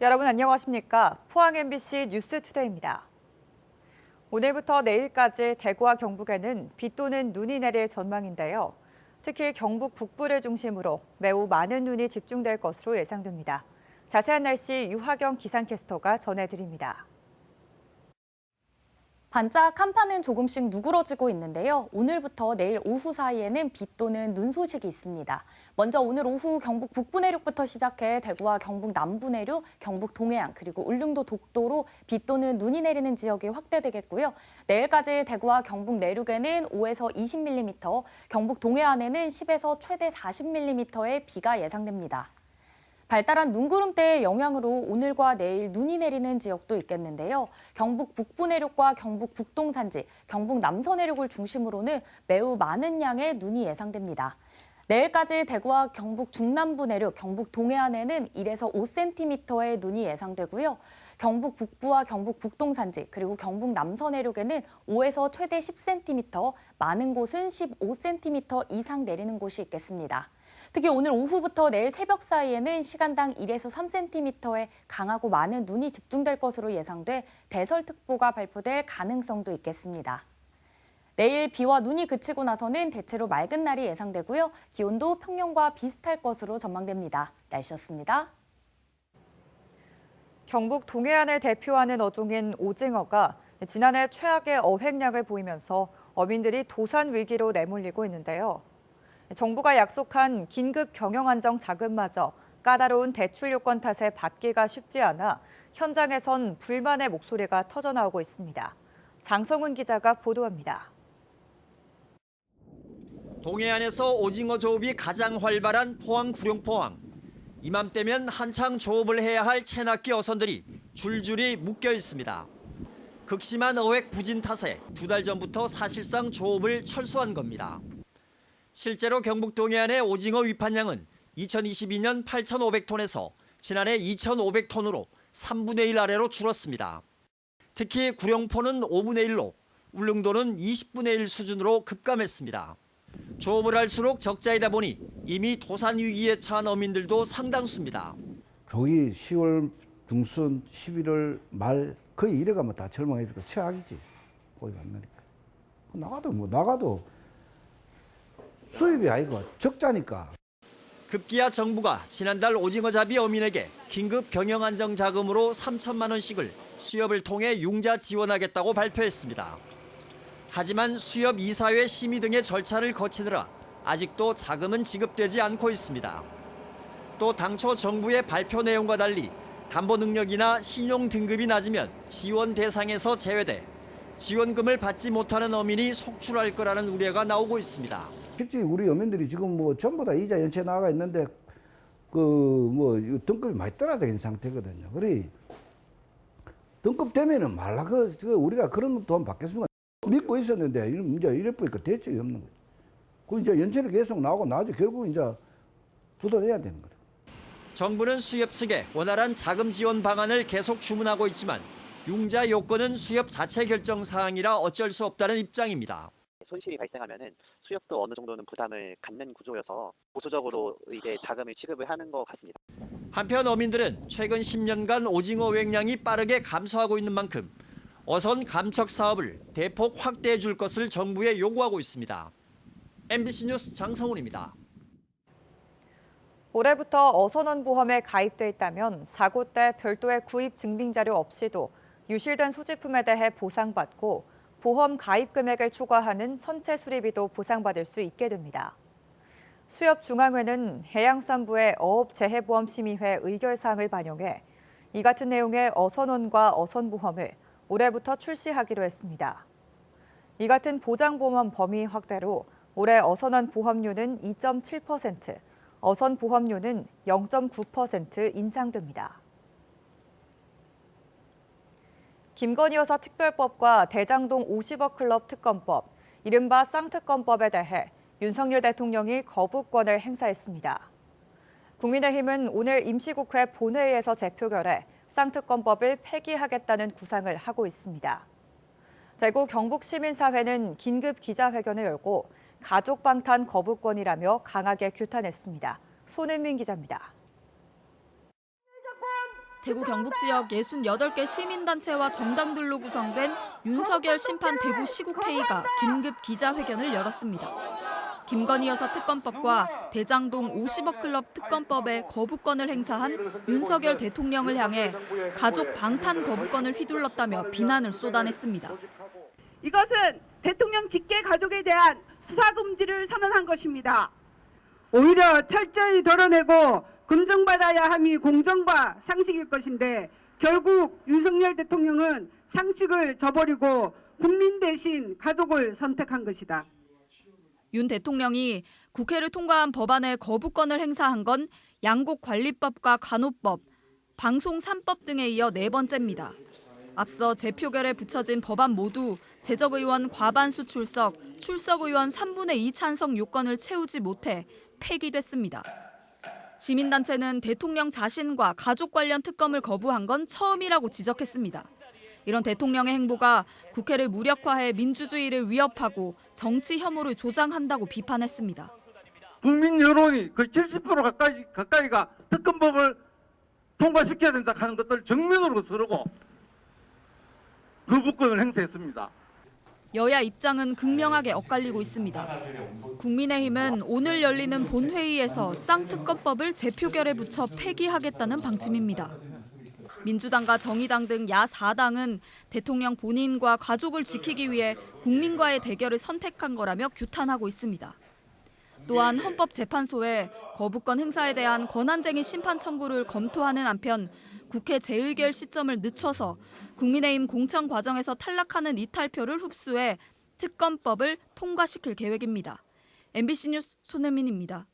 여러분 안녕하십니까? 포항 MBC 뉴스투데이입니다. 오늘부터 내일까지 대구와 경북에는 비 또는 눈이 내릴 전망인데요. 특히 경북 북부를 중심으로 매우 많은 눈이 집중될 것으로 예상됩니다. 자세한 날씨 유하경 기상캐스터가 전해드립니다. 반짝 한파는 조금씩 누그러지고 있는데요. 오늘부터 내일 오후 사이에는 비 또는 눈 소식이 있습니다. 먼저 오늘 오후 경북 북부 내륙부터 시작해 대구와 경북 남부 내륙, 경북 동해안 그리고 울릉도 독도로 비 또는 눈이 내리는 지역이 확대되겠고요. 내일까지 대구와 경북 내륙에는 5에서 20mm, 경북 동해안에는 10에서 최대 40mm의 비가 예상됩니다. 발달한 눈구름대의 영향으로 오늘과 내일 눈이 내리는 지역도 있겠는데요. 경북 북부 내륙과 경북 북동 산지, 경북 남서 내륙을 중심으로는 매우 많은 양의 눈이 예상됩니다. 내일까지 대구와 경북 중남부 내륙, 경북 동해안에는 1에서 5cm의 눈이 예상되고요. 경북 북부와 경북 북동 산지, 그리고 경북 남서 내륙에는 5에서 최대 10cm, 많은 곳은 15cm 이상 내리는 곳이 있겠습니다. 특히 오늘 오후부터 내일 새벽 사이에는 시간당 1에서 3cm의 강하고 많은 눈이 집중될 것으로 예상돼 대설특보가 발표될 가능성도 있겠습니다. 내일 비와 눈이 그치고 나서는 대체로 맑은 날이 예상되고요. 기온도 평년과 비슷할 것으로 전망됩니다. 날씨였습니다. 경북 동해안을 대표하는 어종인 오징어가 지난해 최악의 어획량을 보이면서 어민들이 도산 위기로 내몰리고 있는데요. 정부가 약속한 긴급 경영안정 자금마저 까다로운 대출 요건 탓에 받기가 쉽지 않아 현장에선 불만의 목소리가 터져나오고 있습니다. 장성훈 기자가 보도합니다. 동해안에서 오징어 조업이 가장 활발한 포항 구룡포항. 이맘때면 한창 조업을 해야 할 채낚기 어선들이 줄줄이 묶여 있습니다. 극심한 어획 부진 탓에 2달 전부터 사실상 조업을 철수한 겁니다. 실제로 경북 동해안의 오징어 위판량은 2022년 8,500톤에서 지난해 2,500톤으로 3분의 1 아래로 줄었습니다. 특히 구룡포는 5분의 1로, 울릉도는 20분의 1 수준으로 급감했습니다. 조업을 할수록 적자이다 보니 이미 도산 위기에 처한 어민들도 상당수입니다. 거의 10월 중순, 11월 말 거의 이래가면 다 절망해주니까 최악이지. 거의 안 나니까. 나가도 수입이 아니고 적자니까. 급기야 정부가 지난달 오징어잡이 어민에게 긴급 경영안정자금으로 3천만 원씩을 수협을 통해 융자 지원하겠다고 발표했습니다. 하지만 수협 이사회 심의 등의 절차를 거치느라 아직도 자금은 지급되지 않고 있습니다. 또 당초 정부의 발표 내용과 달리 담보 능력이나 신용 등급이 낮으면 지원 대상에서 제외돼 지원금을 받지 못하는 어민이 속출할 거라는 우려가 나오고 있습니다. 실제 우리 어민들이 지금 뭐 전부 다 이자 연체 나가 있는데 등급이 많이 떨어져 있는 상태거든요. 그래 등급 되면은 말라 우리가 그런 돈 받겠습니까? 믿고 있었는데 이제 이래 보니까 대책이 없는 거예요. 그 이제 연체를 계속 나오고 나중에 결국 이제 부도돼야 되는 거예요. 정부는 수협 측에 원활한 자금 지원 방안을 계속 주문하고 있지만 융자 요건은 수협 자체 결정 사항이라 어쩔 수 없다는 입장입니다. 손실이 발생하면은 수협도 어느 정도는 부담을 갖는 구조여서 보수적으로 이게 자금을 지급을 하는 것 같습니다. 한편 어민들은 최근 10년간 오징어 어획량이 빠르게 감소하고 있는 만큼 어선 감척 사업을 대폭 확대해 줄 것을 정부에 요구하고 있습니다. MBC 뉴스 장성훈입니다. 올해부터 어선원 보험에 가입돼 있다면 사고 때 별도의 구입 증빙 자료 없이도 유실된 소지품에 대해 보상받고 보험 가입 금액을 초과하는 선체 수리비도 보상받을 수 있게 됩니다. 수협중앙회는 해양수산부의 어업재해보험심의회 의결사항을 반영해 이 같은 내용의 어선원과 어선보험을 올해부터 출시하기로 했습니다. 이 같은 보장보험 범위 확대로 올해 어선원 보험료는 2.7%, 어선 보험료는 0.9% 인상됩니다. 김건희 여사 특별법과 대장동 50억 클럽 특검법, 이른바 쌍특검법에 대해 윤석열 대통령이 거부권을 행사했습니다. 국민의힘은 오늘 임시국회 본회의에서 재표결해 쌍특검법을 폐기하겠다는 구상을 하고 있습니다. 대구 경북시민사회는 긴급 기자회견을 열고 가족 방탄 거부권이라며 강하게 규탄했습니다. 손은민 기자입니다. 대구 경북 지역 68개 시민단체와 정당들로 구성된 윤석열 심판 대구 시국회의가 긴급 기자회견을 열었습니다. 김건희 여사 특검법과 대장동 50억 클럽 특검법에 거부권을 행사한 윤석열 대통령을 향해 가족 방탄 거부권을 휘둘렀다며 비난을 쏟아냈습니다. 이것은 대통령 직계 가족에 대한 수사 금지를 선언한 것입니다. 오히려 철저히 드러내고 검증받아야 함이 공정과 상식일 것인데 결국 윤석열 대통령은 상식을 저버리고 국민 대신 가족을 선택한 것이다. 윤 대통령이 국회를 통과한 법안에 거부권을 행사한 건 양곡관리법과 간호법, 방송 3법 등에 이어 4번째입니다. 앞서 재표결에 붙여진 법안 모두 재적의원 과반수 출석, 출석의원 3분의 2 찬성 요건을 채우지 못해 폐기됐습니다. 시민단체는 대통령 자신과 가족 관련 특검을 거부한 건 처음이라고 지적했습니다. 이런 대통령의 행보가 국회를 무력화해 민주주의를 위협하고 정치 혐오를 조장한다고 비판했습니다. 국민 여론이 거의 70% 가까이가 특검법을 통과시켜야 된다 하는 것들을 정면으로 서르고 거부권을 행사했습니다. 여야 입장은 극명하게 엇갈리고 있습니다. 국민의힘은 오늘 열리는 본회의에서 쌍특검법을 재표결에 붙여 폐기하겠다는 방침입니다. 민주당과 정의당 등 야4당은 대통령 본인과 가족을 지키기 위해 국민과의 대결을 선택한 거라며 규탄하고 있습니다. 또한 헌법재판소에 거부권 행사에 대한 권한쟁의 심판 청구를 검토하는 한편 국회 재의결 시점을 늦춰서 국민의힘 공천 과정에서 탈락하는 이탈표를 흡수해 특검법을 통과시킬 계획입니다. MBC 뉴스 손혜민입니다.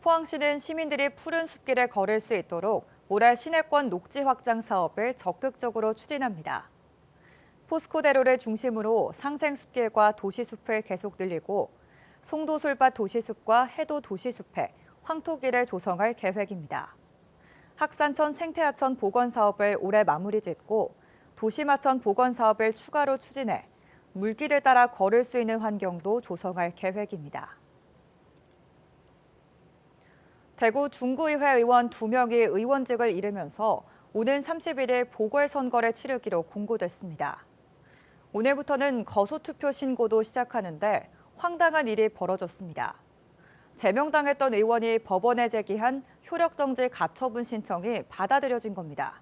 포항시는 시민들이 푸른 숲길을 걸을 수 있도록 올해 시내권 녹지 확장 사업을 적극적으로 추진합니다. 포스코대로를 중심으로 상생숲길과 도시숲을 계속 늘리고 송도솔밭 도시숲과 해도 도시숲에 황토길을 조성할 계획입니다. 학산천 생태하천 복원 사업을 올해 마무리 짓고 도심하천 복원 사업을 추가로 추진해 물길을 따라 걸을 수 있는 환경도 조성할 계획입니다. 대구 중구의회 의원 2명이 의원직을 잃으면서 오는 31일 보궐선거를 치르기로 공고됐습니다. 오늘부터는 거소투표 신고도 시작하는데 황당한 일이 벌어졌습니다. 제명당했던 의원이 법원에 제기한 효력정지 가처분 신청이 받아들여진 겁니다.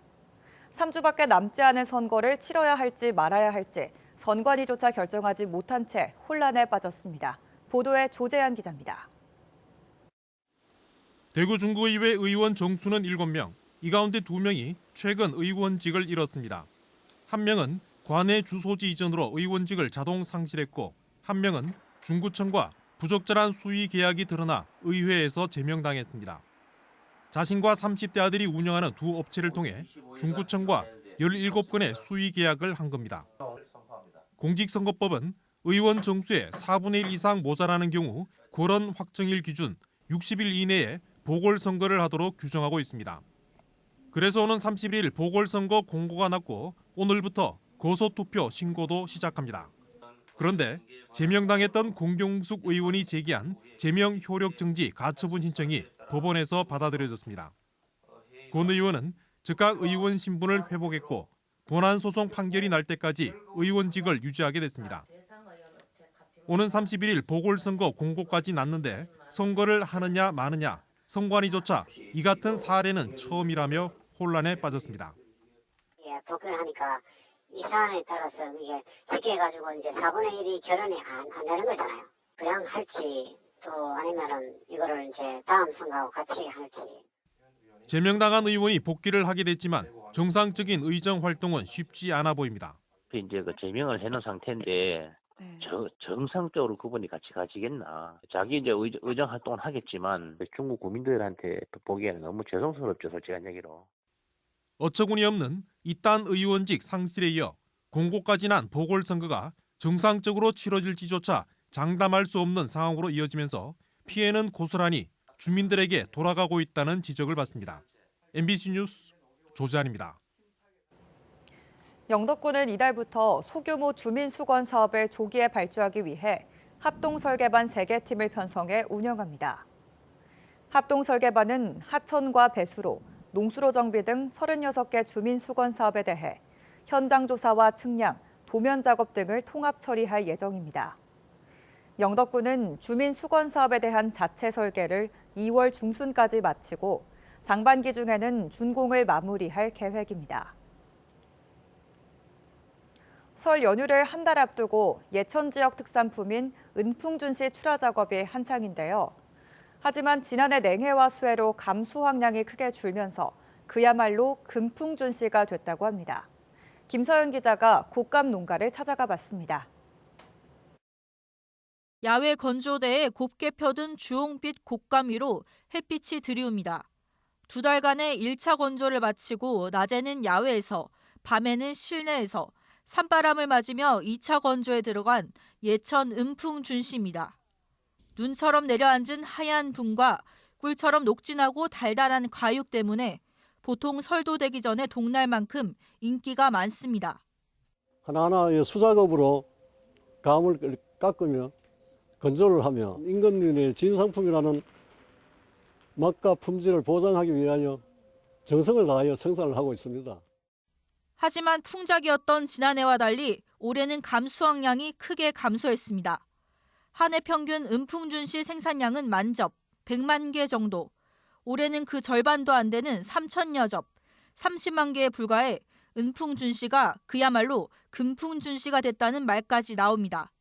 3주밖에 남지 않은 선거를 치러야 할지 말아야 할지 선관위조차 결정하지 못한 채 혼란에 빠졌습니다. 보도에 조재한 기자입니다. 대구 중구의회 의원 정수는 7명, 이 가운데 2명이 최근 의원직을 잃었습니다. 1명은 관내 주소지 이전으로 의원직을 자동 상실했고 1명은 중구청과 부적절한 수의 계약이 드러나 의회에서 제명당했습니다. 자신과 30대 아들이 운영하는 두 업체를 통해 중구청과 17건의 수의 계약을 한 겁니다. 공직선거법은 의원 정수의 4분의 1 이상 모자라는 경우 거론 확정일 기준 60일 이내에 보궐선거를 하도록 규정하고 있습니다. 그래서 오는 31일 보궐선거 공고가 났고 오늘부터 거소투표 신고도 시작합니다. 그런데 제명당했던 공경숙 의원이 제기한 제명 효력정지 가처분 신청이 법원에서 받아들여졌습니다. 권 의원은 즉각 의원 신분을 회복했고 본안소송 판결이 날 때까지 의원직을 유지하게 됐습니다. 오는 31일 보궐선거 공고까지 났는데 선거를 하느냐 마느냐 선관위조차 이 같은 사례는 처음이라며 혼란에 빠졌습니다. 복귀를 하니까 이 사안에 따라서 이게 쉽게 가지고 이제 4분의 1이 결혼이 안 되는 거잖아요. 그냥 할지 또 아니면은 이거를 이제 다음 선거하고 같이 할지. 제명당한 의원이 복귀를 하게 됐지만 정상적인 의정 활동은 쉽지 않아 보입니다. 이제 그 제명을 해놓은 상태인데 정상적으로 그분이 같이 가지겠나. 자기 이제 의정 활동을 하겠지만 중국 국민들한테 보기에는 너무 죄송스럽죠, 솔직한 얘기로. 어처구니 없는 이딴 의원직 상실에 이어 공고까지 난 보궐선거가 정상적으로 치러질지조차 장담할 수 없는 상황으로 이어지면서 피해는 고스란히 주민들에게 돌아가고 있다는 지적을 받습니다. MBC 뉴스 조재한입니다. 영덕군은 이달부터 소규모 주민수건 사업을 조기에 발주하기 위해 합동설계반 3개 팀을 편성해 운영합니다. 합동설계반은 하천과 배수로, 농수로 정비 등 36개 주민 수건 사업에 대해 현장 조사와 측량, 도면 작업 등을 통합 처리할 예정입니다. 영덕군은 주민 수건 사업에 대한 자체 설계를 2월 중순까지 마치고 상반기 중에는 준공을 마무리할 계획입니다. 설 연휴를 한 달 앞두고 예천 지역 특산품인 은풍준씨 출하 작업이 한창인데요. 하지만 지난해 냉해와 수해로 감수 확량이 크게 줄면서 그야말로 금풍준씨가 됐다고 합니다. 김서연 기자가 곶감 농가를 찾아가 봤습니다. 야외 건조대에 곱게 펴둔 주홍빛 곶감 위로 햇빛이 들이웁니다. 2달간의 1차 건조를 마치고 낮에는 야외에서, 밤에는 실내에서 산바람을 맞으며 2차 건조에 들어간 예천 은풍준씨입니다. 눈처럼 내려앉은 하얀 분과 꿀처럼 녹진하고 달달한 과육 때문에 보통 설도 되기 전에 동날 만큼 인기가 많습니다. 하나하나 수작업으로 감을 깎으며 건조를 하며 임금님의 진상품이라는 맛과 품질을 보장하기 위하여 정성을 다하여 생산을 하고 있습니다. 하지만 풍작이었던 지난해와 달리 올해는 감수확량이 크게 감소했습니다. 한 해 평균 은풍준씨 생산량은 만접, 100만 개 정도. 올해는 그 절반도 안 되는 3천여 접, 30만 개에 불과해 은풍준씨가 그야말로 금풍준씨가 됐다는 말까지 나옵니다.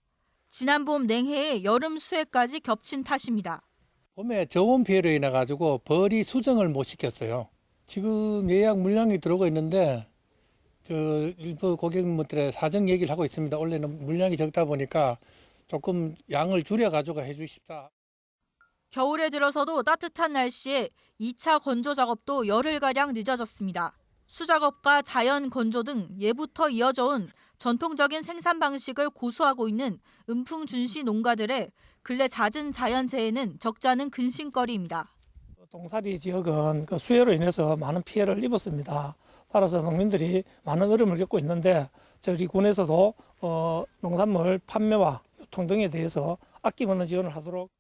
지난 봄 냉해에 여름 수해까지 겹친 탓입니다. 봄에 저온 피해로 인해 가지고 벌이 수정을 못 시켰어요. 지금 예약 물량이 들어오고 있는데 일부 고객님들의 사정 얘기를 하고 있습니다. 원래는 물량이 적다 보니까 조금 양을 줄여 가지고 해주십사. 겨울에 들어서도 따뜻한 날씨에 2차 건조 작업도 열흘가량 늦어졌습니다. 수작업과 자연 건조 등 예부터 이어져 온 전통적인 생산 방식을 고수하고 있는 은풍준씨 농가들의 근래 잦은 자연재해는 적잖은 근심거리입니다. 동사리 지역은 그 수해로 인해서 많은 피해를 입었습니다. 따라서 농민들이 많은 어려움을 겪고 있는데 저희 군에서도 농산물 판매와 유통 등에 대해서 아낌없는 지원을 하도록.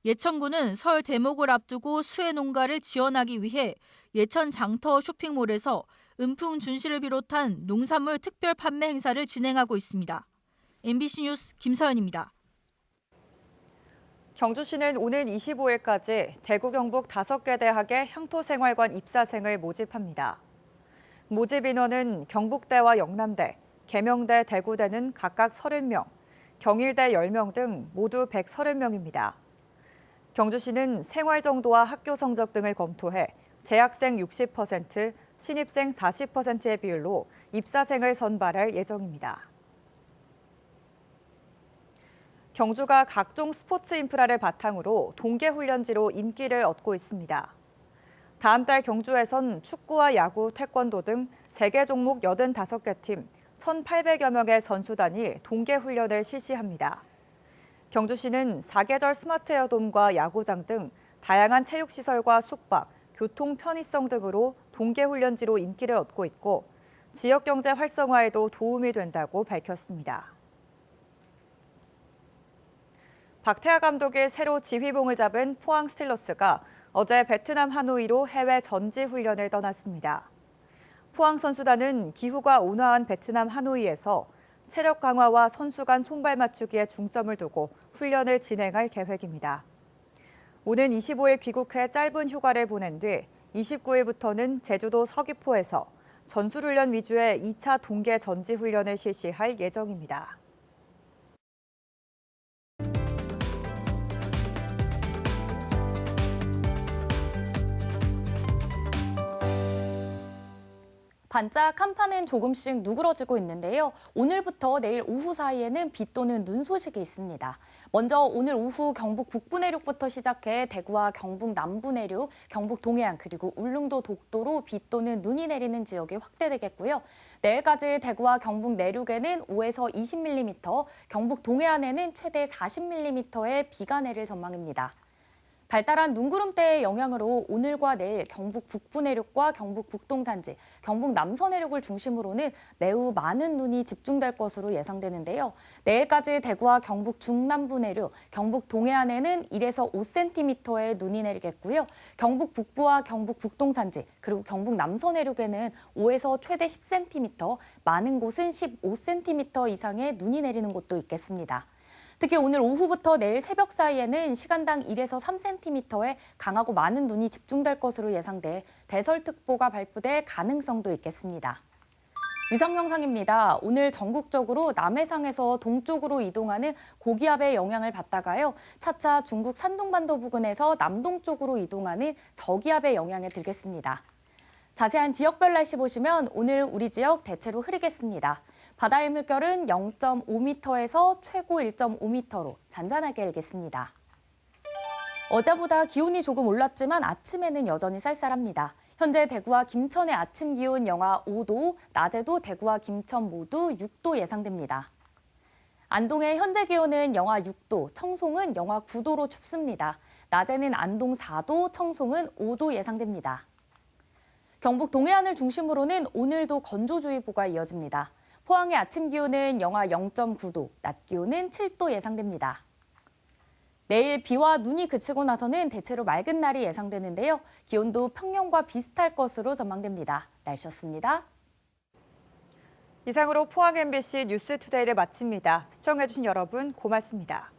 예천군은 설 대목을 앞두고 수해 농가를 지원하기 위해 예천 장터 쇼핑몰에서 은풍준씨를 비롯한 농산물 특별 판매 행사를 진행하고 있습니다. MBC 뉴스 김서연입니다. 경주시는 오는 25일까지 대구 경북 5개 대학의 향토생활관 입사생을 모집합니다. 모집 인원은 경북대와 영남대, 계명대, 대구대는 각각 30명, 경일대 10명 등 모두 130명입니다. 경주시는 생활 정도와 학교 성적 등을 검토해 재학생 60%, 신입생 40%의 비율로 입사생을 선발할 예정입니다. 경주가 각종 스포츠 인프라를 바탕으로 동계훈련지로 인기를 얻고 있습니다. 다음 달 경주에선 축구와 야구, 태권도 등 3개 종목 85개 팀 1,800여 명의 선수단이 동계훈련을 실시합니다. 경주시는 사계절 스마트 에어돔과 야구장 등 다양한 체육시설과 숙박, 교통 편의성 등으로 동계훈련지로 인기를 얻고 있고 지역경제 활성화에도 도움이 된다고 밝혔습니다. 박태하 감독이 새로 지휘봉을 잡은 포항 스틸러스가 어제 베트남 하노이로 해외 전지 훈련을 떠났습니다. 포항 선수단은 기후가 온화한 베트남 하노이에서 체력 강화와 선수 간 손발 맞추기에 중점을 두고 훈련을 진행할 계획입니다. 오는 25일 귀국해 짧은 휴가를 보낸 뒤 29일부터는 제주도 서귀포에서 전술훈련 위주의 2차 동계 전지 훈련을 실시할 예정입니다. 반짝 한파는 조금씩 누그러지고 있는데요. 오늘부터 내일 오후 사이에는 비 또는 눈 소식이 있습니다. 먼저 오늘 오후 경북 북부 내륙부터 시작해 대구와 경북 남부 내륙, 경북 동해안 그리고 울릉도 독도로 비 또는 눈이 내리는 지역이 확대되겠고요. 내일까지 대구와 경북 내륙에는 5에서 20mm, 경북 동해안에는 최대 40mm의 비가 내릴 전망입니다. 발달한 눈구름대의 영향으로 오늘과 내일 경북 북부 내륙과 경북 북동 산지, 경북 남서 내륙을 중심으로는 매우 많은 눈이 집중될 것으로 예상되는데요. 내일까지 대구와 경북 중남부 내륙, 경북 동해안에는 1에서 5cm의 눈이 내리겠고요. 경북 북부와 경북 북동 산지, 그리고 경북 남서 내륙에는 5에서 최대 10cm, 많은 곳은 15cm 이상의 눈이 내리는 곳도 있겠습니다. 특히 오늘 오후부터 내일 새벽 사이에는 시간당 1에서 3cm의 강하고 많은 눈이 집중될 것으로 예상돼 대설특보가 발표될 가능성도 있겠습니다. 위성 영상입니다. 오늘 전국적으로 남해상에서 동쪽으로 이동하는 고기압의 영향을 받다가요. 차차 중국 산둥반도 부근에서 남동쪽으로 이동하는 저기압의 영향에 들겠습니다. 자세한 지역별 날씨 보시면 오늘 우리 지역 대체로 흐리겠습니다. 바다의 물결은 0.5m에서 최고 1.5m로 잔잔하게 일겠습니다. 어제보다 기온이 조금 올랐지만 아침에는 여전히 쌀쌀합니다. 현재 대구와 김천의 아침 기온 영하 5도, 낮에도 대구와 김천 모두 6도 예상됩니다. 안동의 현재 기온은 영하 6도, 청송은 영하 9도로 춥습니다. 낮에는 안동 4도, 청송은 5도 예상됩니다. 경북 동해안을 중심으로는 오늘도 건조주의보가 이어집니다. 포항의 아침 기온은 영하 0.9도, 낮 기온은 7도 예상됩니다. 내일 비와 눈이 그치고 나서는 대체로 맑은 날이 예상되는데요. 기온도 평년과 비슷할 것으로 전망됩니다. 날씨였습니다. 이상으로 포항 MBC 뉴스투데이를 마칩니다. 시청해주신 여러분 고맙습니다.